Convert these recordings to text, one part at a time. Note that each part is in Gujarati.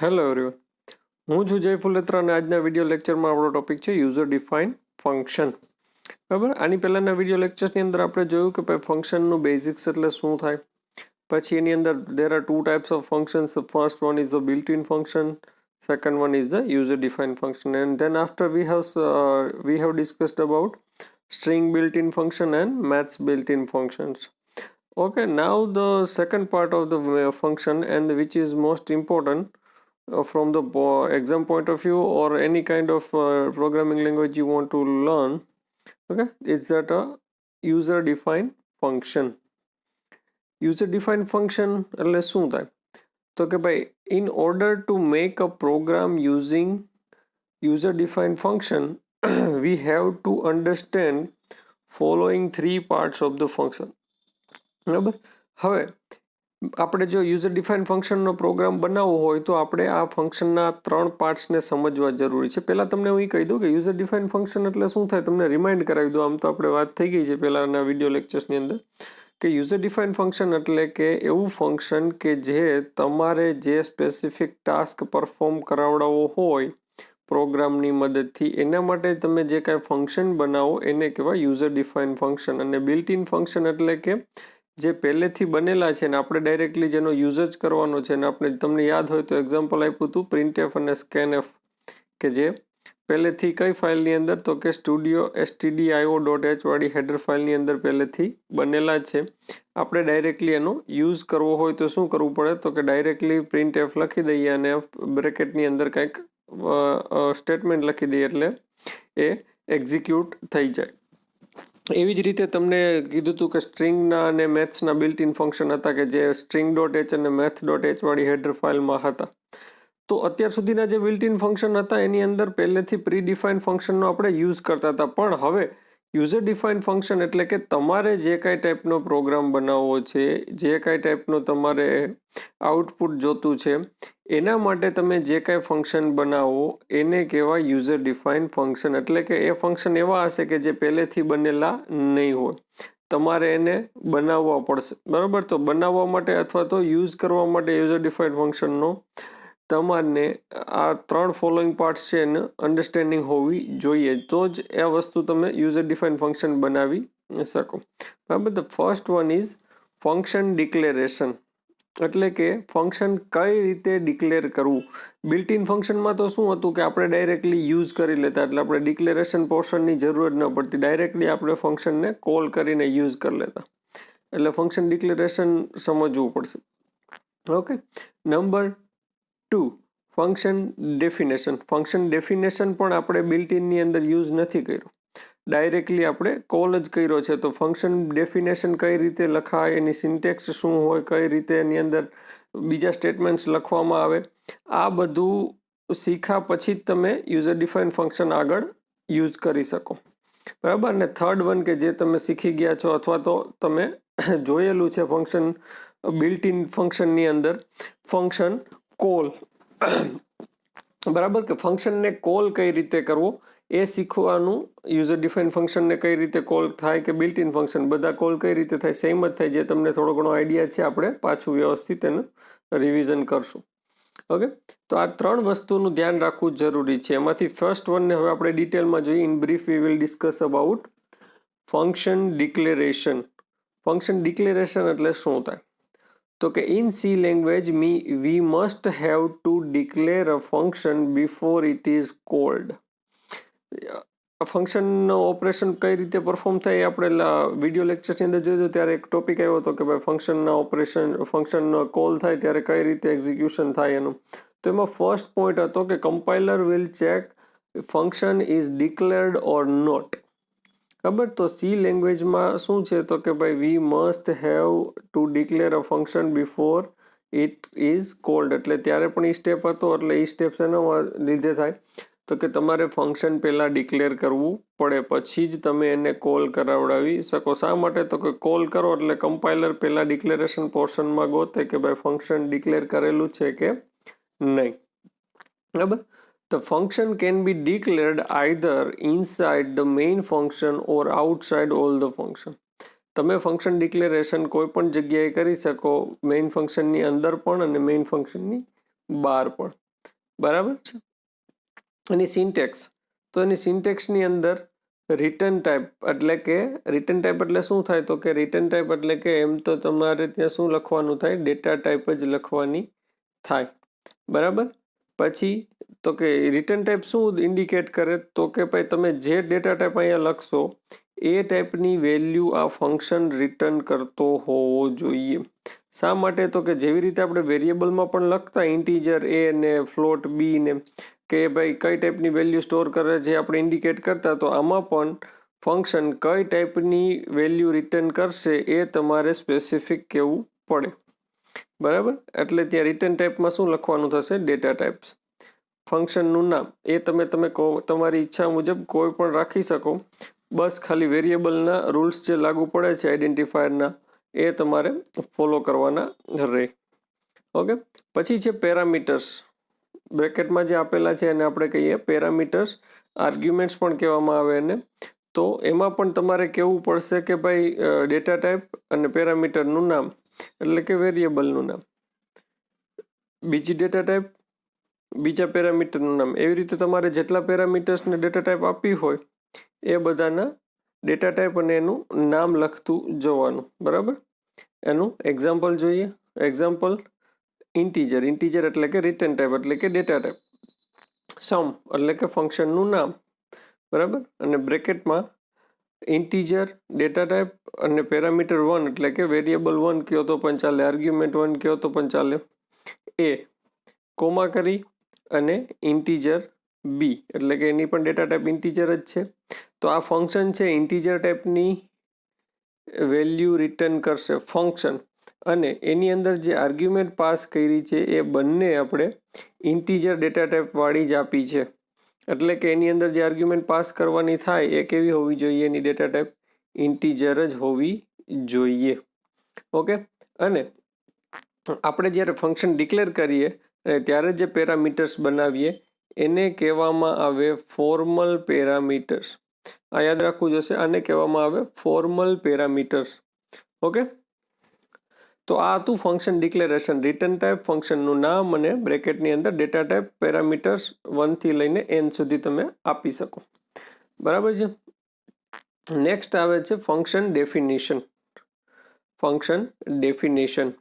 હેલો એવરીવન, હું છું જય ફુલેત્રા અને આજના વિડીયો લેક્ચરમાં આપણો ટોપિક છે યુઝર ડિફાઇન ફંક્શન. બરાબર, આની પહેલાંના વિડીયો લેક્ચર્સની અંદર આપણે જોયું કે ભાઈ ફંક્શનનું બેઝિક્સ એટલે શું થાય. પછી એની અંદર there are two types of functions. First one is the built in function, second one is the user defined function, and then after we have discussed about string built in function and maths built in functions. Okay, now the second part of the function, and which is most important from the exam point of view or any kind of programming language you want to learn, okay, it's that a user defined function. User defined function એટલે શું થાય? તો કે ભાઈ, in order to make a program using user defined function we have to understand following three parts of the function. બરાબર, હવે આપણે જો યુઝર ડિફાઇન ફંક્શનનો પ્રોગ્રામ બનાવવો હોય તો આપણે આ ફંક્શનના ત્રણ પાર્ટ્સને સમજવા જરૂરી છે. પહેલાં તમને હું એ કહી દઉં કે યુઝર ડિફાઇન ફંક્શન એટલે શું થાય, તમને રિમાઇન્ડ કરાવી દઉં. આમ તો આપણે વાત થઈ ગઈ છે પહેલાંના વિડીયો લેક્ચર્સની અંદર કે યુઝર ડિફાઇન ફંક્શન એટલે કે એવું ફંક્શન કે જે તમારે જે સ્પેસિફિક ટાસ્ક પરફોર્મ કરાવડાવવો હોય પ્રોગ્રામની મદદથી, એના માટે તમે જે કાંઈ ફંક્શન બનાવો એને કહેવાય યુઝર ડિફાઇન ફંક્શન. અને બિલ્ટ ઇન ફંક્શન એટલે કે જે પહેલેથી બનેલા છે ને આપણે ડાયરેક્ટલી જેનો યુઝ જ કરવાનો છે. ને આપણે તમને યાદ હોય તો એક્ઝામ્પલ આપ્યું હતું પ્રિન્ટએફ અને સ્કેનએફ, કે જે પહેલેથી કઈ ફાઇલની અંદર, તો કે સ્ટુડિયો stdio.h વાળી હેડર ફાઇલની અંદર પહેલેથી બનેલા છે. આપણે ડાયરેક્ટલી એનો યુઝ કરવો હોય તો શું કરવું પડે, તો કે ડાયરેક્ટલી પ્રિન્ટએફ લખી દઈએ અને બ્રેકેટની અંદર કંઈક સ્ટેટમેન્ટ લખી દઈએ એટલે એ એક્ઝિક્યુટ થઈ જાય. એવી જ રીતે તમને કીધું હતું કે સ્ટ્રિંગના અને મેથ્સના બિલ્ટ ઇન ફંક્શન હતા કે જે string.h અને math.h વાળી હેડર ફાઇલમાં હતા. તો અત્યાર સુધીના જે બિલ્ટ ઇન ફંક્શન હતા એની અંદર પહેલેથી પ્રી ડિફાઇન ફંક્શનનો આપણે યુઝ કરતા હતા. પણ હવે યુઝર ડિફાઇન ફંક્શન એટલે કે તમારે જે કાંઈ ટાઈપનો પ્રોગ્રામ બનાવવો છે, જે કાંઈ ટાઈપનો તમારે આઉટપુટ જોતું છે, એના માટે તમે જે કાંઈ ફંક્શન બનાવો એને કહેવાય યુઝર ડિફાઇન ફંક્શન. એટલે કે એ ફંક્શન એવા હશે કે જે પહેલેથી બનેલા નહીં હોય, તમારે એને બનાવવા પડશે. બરાબર, તો બનાવવા માટે અથવા તો યુઝ કરવા માટે યુઝર ડિફાઇન ફંક્શનનો તમારે આ ત્રણ ફોલોઈંગ પાર્ટ્સ છે એને અન્ડરસ્ટેન્ડિંગ હોવી જોઈએ, તો જ એ વસ્તુ તમે યુઝર ડિફાઇન ફંક્શન બનાવી શકો. બરાબર, the first one is function declaration. એટલે કે ફંક્શન કઈ રીતે ડિક્લેર કરવું. બિલ્ટ ઇન ફંક્શનમાં તો શું હતું કે આપણે ડાયરેક્ટલી યુઝ કરી લેતા, એટલે આપણે ડિક્લેરેશન પોર્શનની જરૂર જ ન પડતી, ડાયરેક્ટલી આપણે ફંક્શનને કોલ કરીને યુઝ કરી લેતા. એટલે ફંક્શન ડિક્લેરેશન સમજવું પડશે. Okay, number 2, function definition. Function definition પણ આપણે બિલ્ટ ઇનની અંદર યુઝ નથી કર્યો, ડાયરેક્ટલી આપણે કોલ જ કર્યો છે. તો ફંક્શન ડેફિનેશન કઈ રીતે લખાય, એની સિન્ટેક્સ શું હોય, કઈ રીતે એની અંદર બીજા સ્ટેટમેન્ટ્સ લખવામાં આવે, આ બધું શીખ્યા પછી જ તમે યુઝર ડિફાઇન ફંક્શન આગળ યુઝ કરી શકો. બરાબર, અને થર્ડ વન કે જે તમે શીખી ગયા છો અથવા તો તમે જોયેલું છે ફંક્શન બિલ્ટ ઇન ફંક્શનની અંદર, ફંક્શન કોલ. બરાબર, કે ફંક્શનને કોલ કઈ રીતે કરવો એ શીખવાનું. યુઝર ડિફાઇન ફંક્શનને કઈ રીતે કોલ થાય કે બિલ્ટ ઇન ફંક્શન બધા કોલ કઈ રીતે થાય, સેમ જ થાય. જે તમને થોડો ઘણો આઈડિયા છે, આપણે પાછું વ્યવસ્થિત એનું રિવિઝન કરશું. ઓકે, તો આ ત્રણ વસ્તુનું ધ્યાન રાખવું જરૂરી છે. એમાંથી ફર્સ્ટ વનને હવે આપણે ડિટેલમાં જોઈએ. In brief we will discuss about function declaration. Function declaration એટલે શું થાય, તો કે in C language V must have to declare a function before it is cold. ફંક્શનનો ઓપરેશન કઈ રીતે પરફોર્મ થાય એ આપણે વિડીયો લેક્ચર્સની અંદર જોયું ત્યારે એક ટોપિક આવ્યો હતો કે ભાઈ ફંક્શનના ઓપરેશન, ફંક્શનનો કોલ થાય ત્યારે કઈ રીતે એક્ઝિક્યુશન થાય એનું. તો એમાં ફર્સ્ટ પોઈન્ટ હતો કે compiler will check function is declared or not. ખબર, તો સી લેંગ્વેજમાં શું છે, તો કે ભાઈ we must have to declare a function before it is called. એટલે ત્યારે પણ એ સ્ટેપ હતો, એટલે એ સ્ટેપ એના લીધે થાય તો કે તમારે ફંક્શન પહેલાં ડિક્લેર કરવું પડે, પછી જ તમે એને કોલ કરાવડાવી શકો. શા માટે, તો કે કોલ કરો એટલે કમ્પાઇલર પહેલાં ડિક્લેરેશન પોર્શનમાં ગોતે કે ભાઈ ફંક્શન ડિક્લેર કરેલું છે કે નહીં. બરાબર, the function can be declared either inside the main function or outside all the function. તમે ફંક્શન ડિક્લેરેશન કોઈ પણ જગ્યાએ કરી શકો, મેઇન ફંક્શનની અંદર પણ અને મેઇન ફંક્શનની બહાર પણ. બરાબર છે. એની સિન્ટેક્સ, તો એની સિન્ટેક્સની અંદર રિટર્ન ટાઈપ એટલે શું થાય, તો કે રિટર્ન ટાઈપ એટલે કે એમ તો તમારે ત્યાં શું લખવાનું થાય, ડેટા ટાઈપ જ લખવાની થાય. બરાબર. પછી તો કે રિટર્ન ટાઈપ શું ઇન્ડિકેટ કરે, તો કે ભાઈ તમે જે ડેટા ટાઈપ અહીંયા લખશો એ ટાઈપની વેલ્યુ આ ફંક્શન રિટર્ન કરતો હોવો જોઈએ. શા માટે, તો કે જેવી રીતે આપણે વેરિયેબલમાં પણ લખતા ઇન્ટીજર એ ને ફ્લોટ બી ને કે ભાઈ કઈ ટાઈપની વેલ્યુ સ્ટોર કરે છે આપણે ઇન્ડિકેટ કરતા, તો આમાં પણ ફંક્શન કઈ ટાઈપની વેલ્યુ રિટર્ન કરશે એ તમારે સ્પેસિફિક કહેવું પડે. બરાબર. એટલે ત્યાં રિટર્ન ટાઈપમાં શું લખવાનું થશે, ડેટા ટાઈપ. ફંક્શનનું નામ એ તમે તમારી ઈચ્છા મુજબ કોઈ પણ રાખી શકો, બસ ખાલી વેરિયેબલના રૂલ્સ જે લાગુ પડે છે આઈડેન્ટિફાયરના એ તમારે ફોલો કરવાના રહે. ઓકે. પછી છે પેરામીટર્સ, બ્રેકેટમાં જે આપેલા છે એને આપણે કહીએ પેરામીટર્સ, આર્ગ્યુમેન્ટ્સ પણ કહેવામાં આવે એને. તો એમાં પણ તમારે કહેવું પડશે કે ભાઈ ડેટા ટાઈપ અને પેરામીટરનું નામ એટલે કે વેરિયેબલનું નામ, બીજી ડેટા ટાઈપ, બીજા પેરામીટરનું નામ, એવી રીતે તમારે જેટલા પેરામીટર્સને ડેટા ટાઈપ આપી હોય એ બધાના ડેટા ટાઈપ અને એનું નામ લખતું જવાનું. બરાબર. એનું એક્ઝામ્પલ જોઈએ. એક્ઝામ્પલ ઇન્ટીજર એટલે કે રિટર્ન ટાઈપ એટલે કે ડેટા ટાઈપ, સમ એટલે કે ફંક્શનનું નામ. બરાબર. અને બ્રેકેટમાં ઇન્ટીજર, ડેટા ટાઈપ અને પેરામીટર 1 એટલે કે વેરિયેબલ 1 કહો તો પણ ચાલે, આર્ગ્યુમેન્ટ 1 કહો તો પણ ચાલે, એ કોમા કરી અને ઇન્ટીજર બી એટલે કે એની પણ ડેટા ટાઈપ ઇન્ટીજર જ છે. તો આ ફંક્શન છે ઇન્ટીજર ટાઈપની વેલ્યુ રિટર્ન કરશે ફંક્શન, અને એની અંદર જે આર્ગ્યુમેન્ટ પાસ કરી છે એ બંને આપણે ઇન્ટીજર ડેટા ટાઈપ વાળી જ આપી છે. એટલે કે એની અંદર જે આર્ગ્યુમેન્ટ પાસ કરવાની થાય એ કેવી હોવી જોઈએ, એની ડેટા ટાઈપ ઇન્ટીજર જ હોવી જોઈએ. ઓકે. અને આપણે જ્યારે ફંક્શન ડિક્લેર કરીએ ત્યારે જે પેરામીટર્સ બનાવીએ એને કહેવામાં આવે ફોર્મલ પેરામીટર્સ. આ યાદ રાખવું જશે, આને કહેવામાં આવે ફોર્મલ પેરામીટર્સ. ઓકે. તો આ હતું ફંક્શન ડિક્લેરેશન, રિટર્ન ટાઈપ, ફંક્શનનું નામ અને બ્રેકેટની અંદર ડેટા ટાઈપ, પેરામીટર્સ 1 થી લઈને n સુધી તમે આપી શકો. બરાબર છે. નેક્સ્ટ આવે છે ફંક્શન ડેફિનેશન. ફંક્શન ડેફિનેશન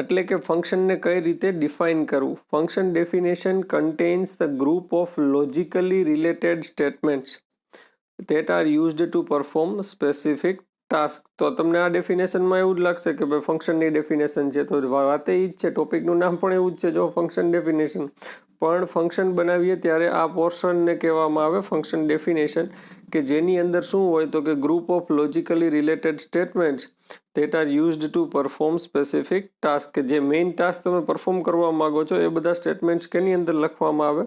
એટલે કે ફંક્શનને કઈ રીતે ડિફાઇન કરવું. Function definition contains the group of logically related statements that are used to perform specific task. તો તમને આ ડેફિનેશનમાં એવું જ લાગશે કે ભાઈ ફંક્શનની ડેફિનેશન છે, તો વાત એ જ છે, ટોપિકનું નામ પણ એવું જ છે, જો ફંક્શન ડેફિનેશન. પણ ફંક્શન બનાવીએ ત્યારે આ પોર્શનને કહેવામાં આવે ફંક્શન ડેફિનેશન, કે જેની અંદર શું હોય તો કે group of logically related statements that are used to perform specific task, કે જે મેઇન ટાસ્ક તમે પરફોર્મ કરવા માંગો છો એ બધા સ્ટેટમેન્ટ્સ કેની અંદર લખવામાં આવે,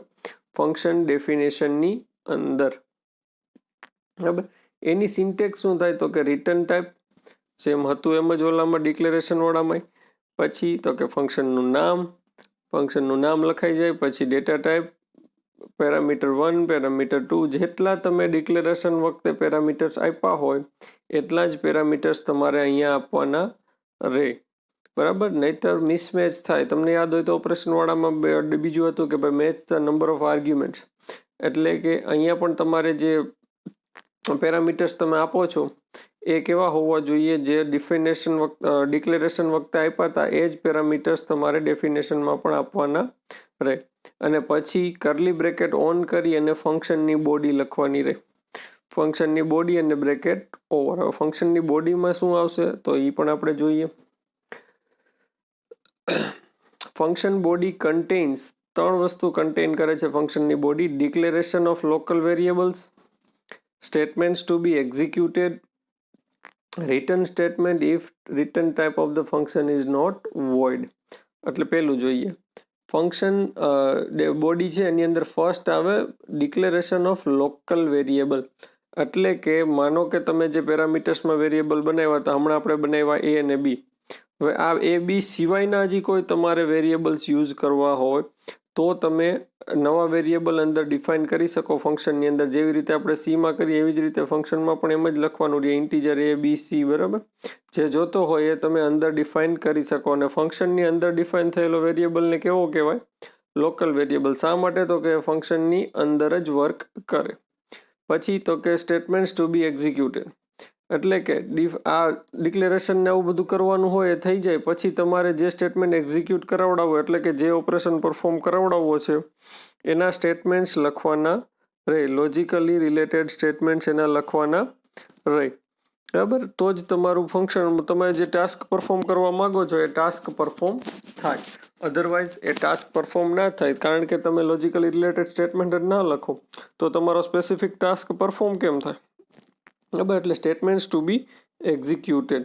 ફંક્શન ડેફિનેશનની અંદર. બરાબર. એની સિન્ટેક્સ શું થાય, તો કે રિટર્ન ટાઈપ, સેમ હતું એમ જ ઓલામાં ડિક્લેરેશન વાળામાં. પછી તો કે ફંક્શનનું નામ લખાઈ જાય. પછી ડેટા ટાઈપ, પેરામીટર 1, પેરામીટર 2, જેટલા તમે ડિક્લેરેશન વખતે પેરામીટર્સ આપ્યા હોય એટલા જ પેરામીટર્સ તમારે અહીંયા આપવાના રહે. બરાબર. નહીતર મિસમેચ થાય. તમને યાદ હોય તો ઓપરેશન વાળામાં બીજું હતું કે ભાઈ match the number of arguments, એટલે કે અહીંયા પણ તમારે જે પેરામીટર્સ તમે આપો છો એ કેવા હોવા જોઈએ, જે ડિક્લેરેશન વખતે આપ્યા હતા એ જ પેરામીટર્સ તમારે ડેફિનેશનમાં પણ આપવાના રહે. અને પછી કર્લી બ્રેકેટ ઓન કરી અને ફંક્શનની બોડી લખવાની રહે. ફંક્શનની બોડી અને બ્રેકેટ ઓવર. હવે ફંક્શનની બોડીમાં શું આવશે તો એ પણ આપણે જોઈએ. ફંક્શન બોડી કન્ટેન્સ, 3 વસ્તુ કન્ટેન કરે છે ફંક્શનની body. Declaration of local variables, statements to be executed, return statement if return type of the function is not void. એટલે પેલું જોઈએ ફંક્શન બોડી છે એની અંદર ફર્સ્ટ આવે ડિક્લેરેશન ઓફ લોકલ વેરિયેબલ. એટલે કે માનો કે તમે જે પેરામીટર્સમાં વેરિયેબલ બનાવ્યા હતા, હમણાં આપણે બનાવ્યા એ અને બી, હવે આ એ બી સિવાયના હજી કોઈ તમારે વેરિયેબલ્સ યુઝ કરવા હોય તો તમે નવા વેરિયેબલ અંદર ડિફાઇન કરી શકો ફંક્શનની અંદર. જેવી રીતે આપણે સીમાં કરીએ એવી જ રીતે ફંક્શનમાં પણ એમ જ લખવાનું રહે, ઇન્ટીજર એ બી સી. બરાબર. જે જોતો હોય એ તમે અંદર ડિફાઇન કરી શકો. અને ફંક્શનની અંદર ડિફાઇન થયેલો વેરિયેબલને કેવો કહેવાય, લોકલ વેરિયેબલ. શા માટે? તો કે ફંક્શનની અંદર જ વર્ક કરે. પછી તો કે સ્ટેટમેન્ટ્સ ટુ બી એક્ઝિક્યુટેડ, એટલે કે આ ડિક્લેરેશન ને આવું બધું કરવાનું હોય એ થઈ જાય પછી તમારે જે સ્ટેટમેન્ટ એક્ઝિક્યુટ કરાવડાવો એટલે કે જે ઓપરેશન પરફોર્મ કરાવડાવવો છે એના સ્ટેટમેન્ટ્સ લખવાના રહે, લોજિકલી રિલેટેડ સ્ટેટમેન્ટ્સ એના લખવાના રહે, બરાબર. તો જ તમારું ફંક્શન, તમે જે ટાસ્ક પરફોર્મ કરવા માંગો છો એ ટાસ્ક પરફોર્મ થાય. અધરવાઇઝ એ ટાસ્ક પરફોર્મ ના થાય, કારણ કે તમે લોજિકલી રિલેટેડ સ્ટેટમેન્ટ જ ના લખો તો તમારો સ્પેસિફિક ટાસ્ક પરફોર્મ કેમ થાય, બરાબર. એટલે સ્ટેટમેન્ટ્સ ટુ બી એક્ઝિક્યુટેડ.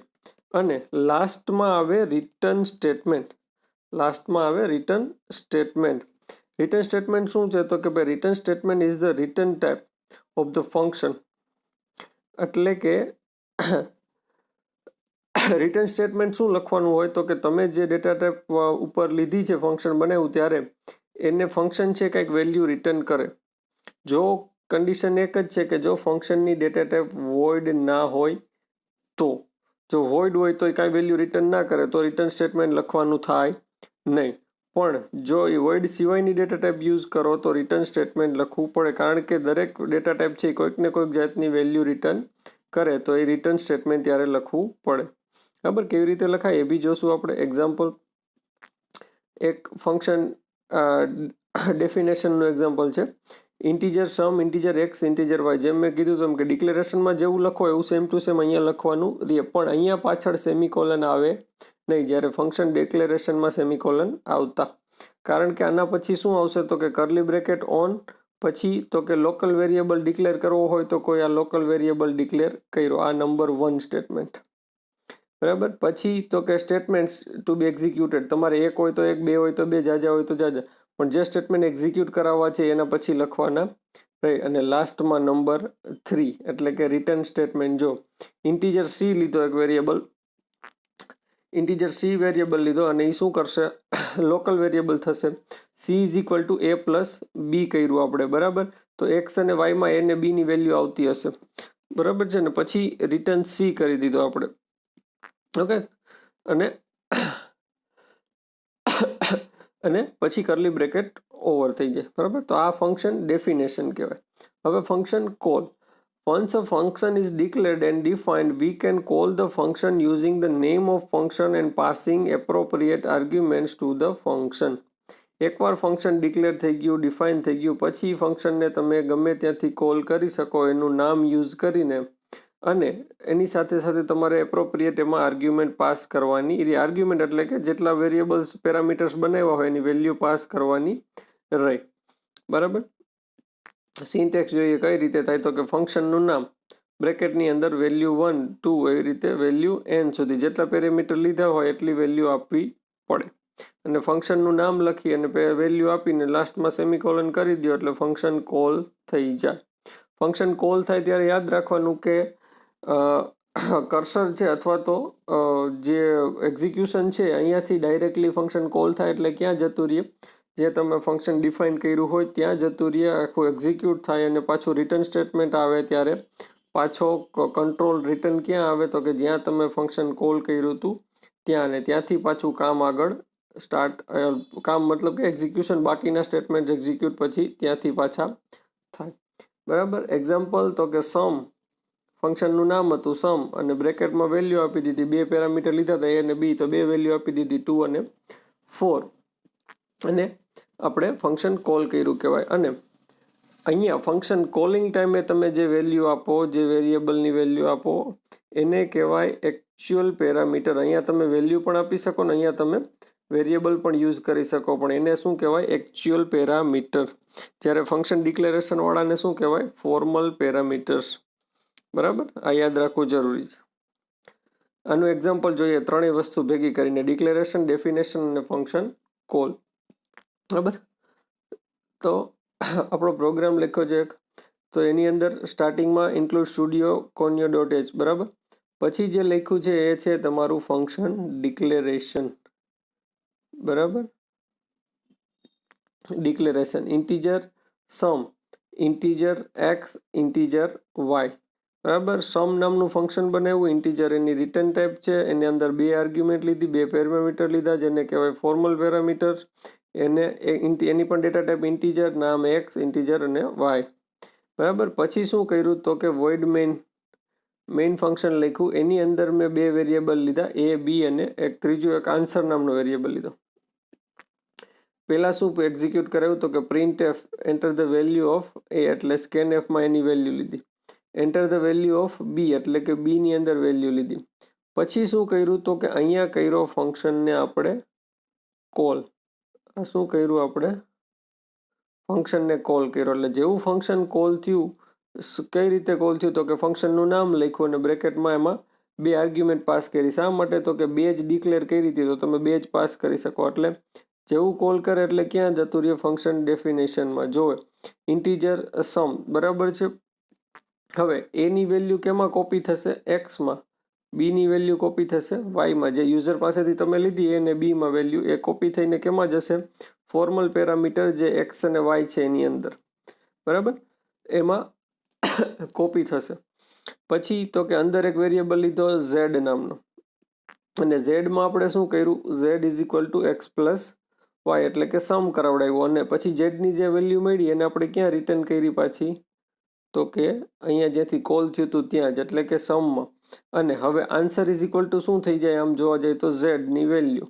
અને લાસ્ટમાં આવે રિટર્ન સ્ટેટમેન્ટ. લાસ્ટમાં આવે રિટર્ન સ્ટેટમેન્ટ. રિટર્ન સ્ટેટમેન્ટ શું છે? તો કે ભાઈ return statement is the return type of the function. એટલે કે રિટર્ન સ્ટેટમેન્ટ શું લખવાનું હોય? તો કે તમે જે ડેટા ટાઈપ ઉપર લીધી છે ફંક્શન બનાવ્યું ત્યારે એને ફંક્શન છે કંઈક વેલ્યુ રિટર્ન કરે. જો કન્ડિશન એક જ છે કે જો ફંક્શનની ડેટા ટાઈપ વોઇડ ના હોય તો, જો વોઇડ હોય તો એ કાંઈ વેલ્યુ રિટર્ન ના કરે તો રિટર્ન સ્ટેટમેન્ટ લખવાનું થાય નહીં. પણ જો એ વોઇડ સિવાયની ડેટા ટાઈપ યુઝ કરો તો રિટર્ન સ્ટેટમેન્ટ લખવું પડે, કારણ કે દરેક ડેટા ટાઈપ છે કોઈક ને કોઈક જાતની વેલ્યુ રિટર્ન કરે તો એ રિટર્ન સ્ટેટમેન્ટ ત્યારે લખવું પડે, બરાબર. કેવી રીતે લખાય એ બી જોશું આપણે. એક્ઝામ્પલ, એક ફંક્શન ડેફિનેશનનું એક્ઝામ્પલ છે. ઇન્ટીજર સમ, ઇન્ટીજર એક્સ, ઇન્ટીજર વાય. જેમ મેં કીધું તેમ કે ડિક્લેરેશનમાં જેવું લખો એવું સેમ ટુ સેમ અહીંયા લખવાનું રહે, પણ અહીંયા પાછળ સેમિકોલન આવે નહીં, જ્યારે ફંક્શન ડિક્લેરેશનમાં સેમિકોલન આવતા. કારણ કે આના પછી શું આવશે? તો કે કર્લી બ્રેકેટ ઓન, પછી તો કે લોકલ વેરિયેબલ ડિક્લેર કરવો હોય તો કોઈ આ લોકલ વેરિયેબલ ડિક્લેર કર્યો, આ નંબર 1 સ્ટેટમેન્ટ, બરાબર. પછી તો કે સ્ટેટમેન્ટ્સ ટુ બી એક્ઝિક્યુટેડ. તમારે એક હોય તો એક, બે હોય તો બે, જાજા હોય તો જાજા, પણ જે સ્ટેટમેન્ટ એક્ઝિક્યુટ કરાવવા છે એના પછી લખવાના રહે. અને લાસ્ટમાં નંબર 3 એટલે કે રિટર્ન સ્ટેટમેન્ટ. જો ઇન્ટીજર સી લીધો એક વેરિયેબલ, ઇન્ટીજર સી વેરિયેબલ લીધો અને એ શું કરશે? લોકલ વેરિયેબલ થશે. C is equal to A plus B કર્યું આપણે, બરાબર. તો એક્સ અને વાયમાં એ ને બીની વેલ્યુ આવતી હશે, બરાબર છે ને. પછી રિટર્ન સી કરી દીધો આપણે, ઓકે. અને પછી કર્લી બ્રેકેટ ઓવર થઈ જાય, બરાબર. તો આ ફંક્શન ડેફિનેશન કહેવાય. હવે function call. Once a function is declared and defined, we can call the function using the name of function and passing appropriate arguments to the function. એકવાર ફંક્શન ડિક્લેર થઈ ગયું, ડિફાઇન થઈ ગયું, પછી ફંક્શનને તમે ગમે ત્યાંથી કોલ કરી શકો એનું નામ યુઝ કરીને, અને એની સાથે સાથે તમારે એપ્રોપ્રિએટ એમાં આર્ગ્યુમેન્ટ પાસ કરવાની. એ આર્ગ્યુમેન્ટ એટલે કે જેટલા વેરિયેબલ્સ પેરામીટર્સ બનાવ્યા હોય એની વેલ્યુ પાસ કરવાની રહે, બરાબર. સિન્ટેક્સ જોઈએ કઈ રીતે થાય તો કે ફંક્શનનું નામ બ્રેકેટની અંદર વેલ્યુ 1, 2 એવી રીતે વેલ્યુ n સુધી જેટલા પેરામીટર લીધા હોય એટલી વેલ્યુ આપવી પડે. અને ફંક્શનનું નામ લખી અને વેલ્યુ આપીને લાસ્ટમાં સેમિકોલન કરી દો એટલે ફંક્શન કોલ થઈ જાય. ફંક્શન કોલ થાય ત્યારે યાદ રાખવાનું કે કર્સર છે અથવા તો જે એક્ઝિક્યુશન છે અહીંયાથી ડાયરેક્ટલી ફંક્શન કોલ થાય એટલે ક્યાં જતું રહીએ? જે તમે ફંક્શન ડિફાઇન કર્યું હોય ત્યાં જતું રહીએ, આખું એક્ઝિક્યુટ થાય અને પાછું રિટર્ન સ્ટેટમેન્ટ આવે ત્યારે પાછો કંટ્રોલ રિટર્ન ક્યાં આવે? તો કે જ્યાં તમે ફંક્શન કોલ કર્યું હતું ત્યાં, અને ત્યાંથી પાછું કામ આગળ સ્ટાર્ટ, કામ મતલબ કે એક્ઝિક્યુશન, બાકીના સ્ટેટમેન્ટ એક્ઝિક્યુટ પછી ત્યાંથી પાછા થાય, બરાબર. એક્ઝામ્પલ તો કે સમ, ફંક્શનનું નામ હતું સમ અને બ્રેકેટમાં વેલ્યુ આપી દીધી, બે પેરામીટર લીધા હતા એ અને બી, તો બે વેલ્યુ આપી દીધી 2 અને 4 અને આપણે ફંક્શન કોલ કર્યું કહેવાય. અને અહીંયા ફંક્શન કોલિંગ ટાઈમે તમે જે વેલ્યુ આપો, જે વેરિયેબલની વેલ્યુ આપો એને કહેવાય એકચ્યુઅલ પેરામીટર. અહીંયા તમે વેલ્યુ પણ આપી શકો ને અહીંયા તમે વેરિયેબલ પણ યુઝ કરી શકો, પણ એને શું કહેવાય? Actual parameter. જ્યારે ફંક્શન ડિક્લેરેશન વાળાને શું કહેવાય? ફોર્મલ પેરામીટર્સ, બરાબર. આ યાદ રાખવું જરૂરી છે. આનું એક્ઝામ્પલ જોઈએ ત્રણેય વસ્તુ ભેગી કરીને, ડિક્લેરેશન, ડેફિનેશન અને ફંક્શન કોલ, બરાબર. તો આપણો પ્રોગ્રામ લખ્યો છે એક, તો એની અંદર સ્ટાર્ટિંગમાં ઇન્ક્લુડ સ્ટુડિયો કોન્યો ડોટ એચ, બરાબર. પછી જે લખ્યું છે એ છે તમારું ફંક્શન ડિક્લેરેશન, બરાબર. ડિક્લેરેશન ઇન્ટીજર સમ, ઇન્ટીજર એક્સ, ઇન્ટીજર વાય, બરાબર. સમ નામનું ફંક્શન બનાવ્યું, ઇન્ટીજર એની રિટર્ન ટાઈપ છે, એની અંદર બે આર્ગ્યુમેન્ટ લીધી, બે પેરામીટર લીધા જેને કહેવાય ફોર્મલ પેરામીટર્સ. એની પણ ડેટા ટાઈપ ઇન્ટીજર, નામ એક્સ, ઇન્ટીજર અને વાય. બરાબર. પછી શું કર્યું તો કે વોઇડ મેઇન ફંક્શન લખ્યું. એની અંદર મેં 2 વેરિયેબલ લીધા, એ બી, અને એક ત્રીજું એક આન્સર નામનો વેરિયેબલ લીધો. પહેલાં શું એક્ઝિક્યુટ કરાવ્યું તો કે print F enter the value of A, એટલે સ્કેન એફમાં એની વેલ્યુ લીધી. Enter the value of B એટલે કે બીની અંદર વેલ્યુ લીધી. પછી શું કર્યું તો કે અહીંયા કર્યો ફંક્શનને આપણે કોલ. શું કર્યું આપણે? ફંક્શનને કોલ કર્યો. એટલે જેવું ફંક્શન કોલ થયું, કઈ રીતે કોલ થયું તો કે ફંક્શનનું નામ લખ્યું અને બ્રેકેટમાં એમાં 2 આર્ગ્યુમેન્ટ પાસ કરી. શા માટે તો કે 2 જ ડિક્લેર કરી હતી તો તમે 2 જ પાસ કરી શકો. એટલે જેવું કોલ કરે એટલે ક્યાં જતું રહે? ફંક્શન ડેફિનેશનમાં. જોવે ઇન્ટીજર સમ. બરાબર છે. હવે એની વેલ્યુ કેમાં કોપી થશે? એક્સમાં. બીની વેલ્યુ કોપી થશે વાયમાં. જે યુઝર પાસેથી તમે લીધી એ અને બીમાં વેલ્યુ એ કોપી થઈને કેમાં જશે? ફોર્મલ પેરામીટર જે એક્સ અને વાય છે એની અંદર. બરાબર. એમાં કોપી થશે. પછી તો કે અંદર એક વેરિયેબલ લીધો ઝેડ નામનો, અને ઝેડમાં આપણે શું કર્યું? Z is equal to x plus y એટલે કે સમ કરાવડાવ્યું. અને પછી ઝેડની જે વેલ્યુ મળી એને આપણે ક્યાં રિટર્ન કરી પાછી? તો કે અહીંયા જ્યાંથી કોલ થયું હતું ત્યાં જ, એટલે કે સમમાં. અને હવે આન્સર ઇઝ ઇક્વલ ટુ શું થઈ જાય? આમ જોવા જઈએ તો ઝેડની વેલ્યુ.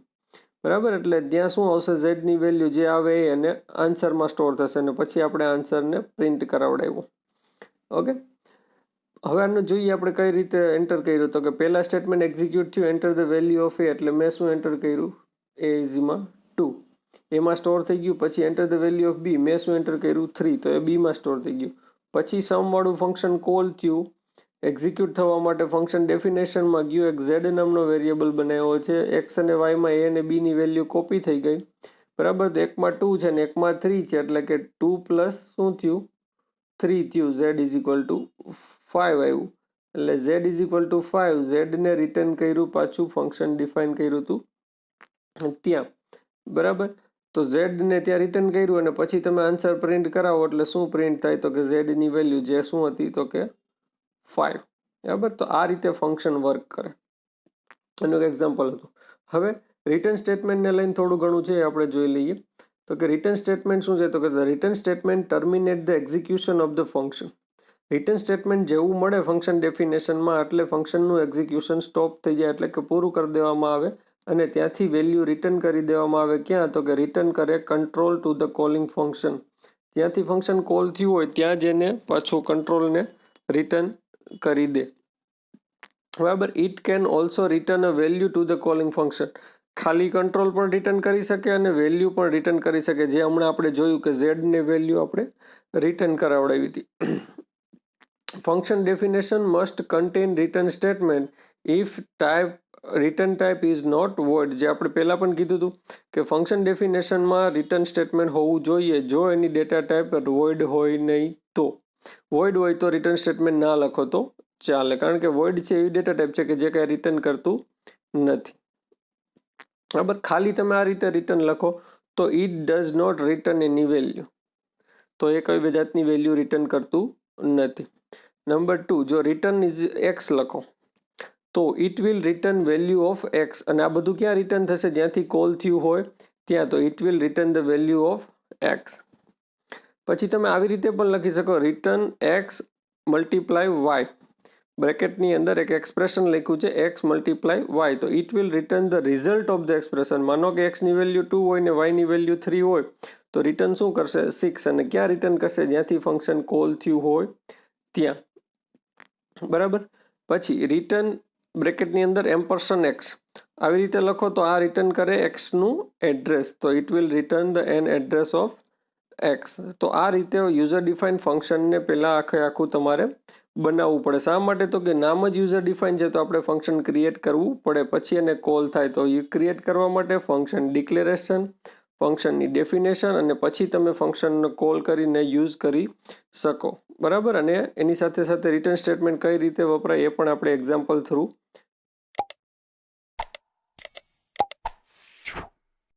બરાબર. એટલે ત્યાં શું આવશે? ઝેડની વેલ્યુ જે આવે એ અને આન્સરમાં સ્ટોર થશે, અને પછી આપણે આન્સરને પ્રિન્ટ કરાવડાવ્યું. ઓકે. હવે આનું જોઈએ આપણે કઈ રીતે એન્ટર કર્યું. તો કે પહેલા સ્ટેટમેન્ટ એક્ઝિક્યુટ થયું, enter the value of A, એટલે મેં શું એન્ટર કર્યું? એ ઇઝમાં 2, એમાં સ્ટોર થઈ ગયું. પછી enter the value of b, મેં શું એન્ટર કર્યું? 3, તો એ બીમાં સ્ટોર થઈ ગયું. પછી સમવાળું ફંક્શન કોલ થયું, એક્ઝિક્યુટ થવા માટે ફંક્શન ડેફિનેશનમાં ગયું, એક ઝેડ નામનો વેરિયેબલ બનાવ્યો છે. એક્સ અને વાયમાં એ અને બીની વેલ્યુ કોપી થઈ ગઈ. બરાબર. તો એકમાં 2 છે ને એકમાં 3 છે, એટલે કે 2 પ્લસ શું થયું? 3 થયું. ઝેડ ઇઝ ઇક્વલ ટુ 5 આવ્યું. એટલે ઝેડ ઇઝ ઇક્વલ ટુ 5. ઝેડને રિટર્ન કર્યું, પાછું ફંક્શન ડિફાઇન કર્યું હતું ત્યાં. બરાબર. તો ઝેડને ત્યાં રિટર્ન કર્યું અને પછી તમે આન્સર પ્રિન્ટ કરાવો એટલે શું પ્રિન્ટ થાય? તો કે ઝેડની વેલ્યુ જે શું હતી તો કે 5. બરાબર. તો આ રીતે ફંક્શન વર્ક કરે. એનું એક એક્ઝામ્પલ હતું. હવે રિટર્ન સ્ટેટમેન્ટને લઈને થોડું ઘણું છે આપણે જોઈ લઈએ. તો કે રિટર્ન સ્ટેટમેન્ટ શું છે? તો કે return statement terminate the execution of the function. Return statement જેવું મળે ફંક્શન ડેફિનેશનમાં એટલે ફંક્શનનું એક્ઝિક્યુશન સ્ટોપ થઈ જાય, એટલે કે પૂરું કરી દેવામાં આવે અને ત્યાંથી વેલ્યુ રિટર્ન કરી દેવામાં આવે. ક્યાં? તો કે રિટર્ન કરે control to the calling function. ત્યાંથી ફંક્શન કોલ થયું હોય ત્યાં જ એને પાછું કંટ્રોલને રિટર્ન કરી દે. બરાબર. It can also return a value to the calling function. ખાલી કંટ્રોલ પણ રિટર્ન કરી શકે અને વેલ્યુ પણ રિટર્ન કરી શકે, જે હમણાં આપણે જોયું કે ઝેડને વેલ્યુ આપણે રિટર્ન કરાવડાવી હતી. Function definition must contain return statement if return type is not void. જે આપણે પહેલાં પણ કીધું હતું કે ફંક્શન ડેફિનેશનમાં રિટર્ન સ્ટેટમેન્ટ હોવું જોઈએ જો એની ડેટા ટાઈપ વોઇડ હોય નહીં તો. વોઇડ હોય તો રિટર્ન સ્ટેટમેન્ટ ના લખો તો ચાલે, કારણ કે વોઇડ છે એવી ડેટા ટાઈપ છે કે જે કાંઈ રિટર્ન કરતું નથી. બરાબર. ખાલી તમે આ રીતે રિટર્ન લખો તો it does not return any value, તો એ કઈ જાતની વેલ્યુ રિટર્ન કરતું નથી. નંબર 2, જો રિટર્ન ઇઝ એક્સ લખો તો it will return value of x. અને આ બધું ક્યાં રિટર્ન થશે? જ્યાંથી કોલ થયું હોય ત્યાં. તો it will return the value of x. પછી તમે આવી રીતે પણ લખી શકો, રિટર્ન એક્સ મલ્ટીપ્લાય વાય. બ્રેકેટની અંદર એક એક્સપ્રેશન લખ્યું છે એક્સ મલ્ટીપ્લાય વાય. તો it will return the result of the expression. માનો કે એક્સની વેલ્યુ 2 હોય ને વાયની વેલ્યુ 3 હોય તો રિટર્ન શું કરશે? 6. અને ક્યાં રિટર્ન કરશે? જ્યાંથી ફંક્શન કોલ થયું હોય ત્યાં. બરાબર. પછી રિટર્ન બ્રેકેટની અંદર $x. આવી રીતે લખો તો આ રિટર્ન કરે એક્સનું એડ્રેસ. તો it will return the an address of x. તો આ રીતે યુઝર ડિફાઇન ફંક્શનને પહેલાં આખું તમારે બનાવવું પડે. શા માટે? તો કે નામ જ યુઝર ડિફાઇન છે તો આપણે ફંક્શન ક્રિએટ કરવું પડે, પછી એને કોલ થાય. તો એ ક્રિએટ કરવા માટે ફંક્શન ડિક્લેરેશન, ફંક્શનની ડેફિનેશન, અને પછી તમે ફંક્શનને કોલ કરીને યુઝ કરી શકો. બરાબર. અને એની સાથે સાથે રિટર્ન સ્ટેટમેન્ટ કઈ રીતે વપરાય એ પણ આપણે એક્ઝામ્પલ થ્રુ